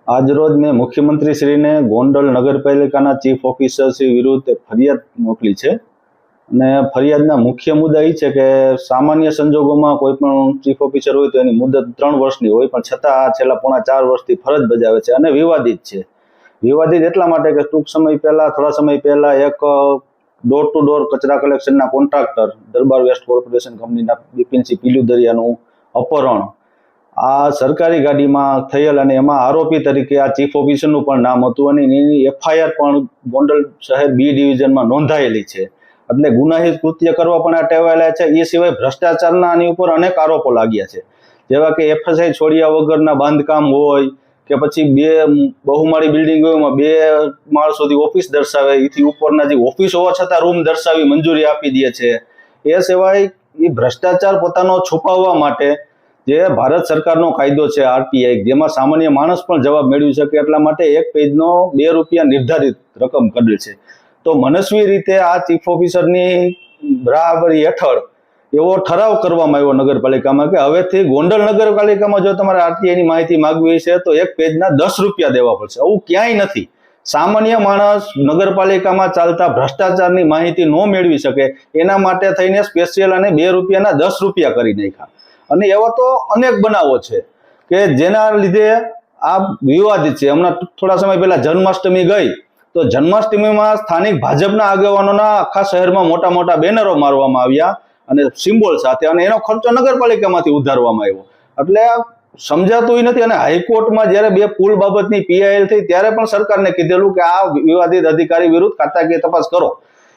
આજરોજ મેં મુખ્યમંત્રીશ્રીને ગોંડલ નગરપાલિકાના ચીફ ઓફિસર શ્રી વિરુદ્ધ ફરિયાદ મોકલી છે અને ફરિયાદના મુખ્ય મુદ્દા એ છે કે સામાન્ય સંજોગોમાં કોઈ પણ ચીફ ઓફિસર હોય તો એની મુદત 3 વર્ષની હોય, પણ છતાં આ છેલ્લા પોણા 4 વર્ષથી ફરજ બજાવે છે અને વિવાદિત છે. વિવાદિત એટલા માટે કે થોડા સમય પહેલા એક ડોર ટુ ડોર કચરા કલેક્શનના કોન્ટ્રાક્ટર દરબાર વેસ્ટ કોર્પોરેશન કંપનીના બિપિનસિંહ પીલુદરિયાનું અપહરણ આ સરકારી ગાડીમાં થયેલ અને એમાં આરોપી તરીકે આ ચીફ ઓફિસરનું પણ નામ હતું અને એની એફઆઈઆર પણ ગોંડલ શહેર બી ડિવિઝનમાં નોંધાયેલી છે. એટલે ગુનાહિત કૃત્ય કરવા પણ આ ટેવાયેલા છે. એ સિવાય ભ્રષ્ટાચારના આની ઉપર અનેક આરોપો લાગ્યા છે, જેવા કે એફએસઆઈ છોડ્યા વગરના બાંધકામ હોય કે પછી 2 બહુમાળી બિલ્ડિંગ હોય એમાં 2 માળ સુધી ઓફિસ દર્શાવે, એથી ઉપરના જે ઓફિસ હોવા છતાં રૂમ દર્શાવી મંજૂરી આપી દે છે. એ સિવાય એ ભ્રષ્ટાચાર પોતાનો છુપાવવા માટે જે ભારત સરકારનો કાયદો છે આરટીઆઈ, જેમાં સામાન્ય માણસ પણ જવાબ મેળવી શકે એટલા માટે એક પેજનો 2 રૂપિયા નિર્ધારિત રકમ કરેલ છે. તો મનસ્વી રીતે આ ચીફ ઓફિસરની બરાબરી હેઠળ એવો ઠરાવ કરવામાં આવ્યો નગરપાલિકામાં કે હવેથી ગોંડલ નગરપાલિકામાં જો તમારે આરટીઆઈની માહિતી માંગવી છે તો એક પેજના 10 રૂપિયા દેવા પડશે. આવું ક્યાંય નથી. સામાન્ય માણસ નગરપાલિકામાં ચાલતા ભ્રષ્ટાચારની માહિતી ન મેળવી શકે એના માટે થઈને સ્પેશિયલ અને 2 રૂપિયાના 10 રૂપિયા કરી નાખ્યા. અને એવા તો અનેક બનાવો છે કે જેના લીધે આ વિવાદિત છે. હમણાં થોડા સમય પહેલા જન્માષ્ટમી ગઈ તો જન્માષ્ટમીમાં સ્થાનિક ભાજપના આગેવાનોના આખા શહેરમાં મોટા મોટા બેનરો મારવામાં આવ્યા અને સિમ્બોલ સાથે, અને એનો ખર્ચો નગરપાલિકામાંથી ઉધારવામાં આવ્યો. એટલે સમજાતું નથી. અને હાઈકોર્ટમાં જ્યારે 2 પુલ બાબતની પીઆઈએલ થઈ ત્યારે પણ સરકારને કીધેલું કે આ વિવાદિત અધિકારી વિરુદ્ધ ખાતાકીય તપાસ કરો.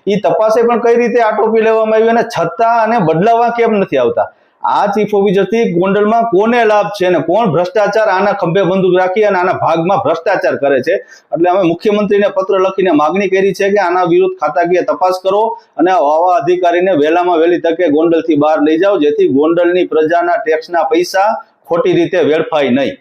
એ તપાસે પણ કઈ રીતે આટોપી લેવામાં આવી અને છતાં આને બદલાવા કેમ નથી આવતા? આ ચીફ ઓફિસરથી ગોંડલમાં કોને લાભ છે અને કોણ ભ્રષ્ટાચાર આના ખંભે બંદૂક રાખી અને આના ભાગમાં ભ્રષ્ટાચાર કરે છે? એટલે અમે મુખ્યમંત્રીને પત્ર લખીને માગણી કરી છે કે આના વિરુદ્ધ ખાતાકીય તપાસ કરો અને આવા અધિકારીને વહેલામાં વહેલી તકે ગોંડલથી બહાર લઈ જાઓ, જેથી ગોંડલની પ્રજાના ટેક્સના પૈસા ખોટી રીતે વેડફાય નહીં.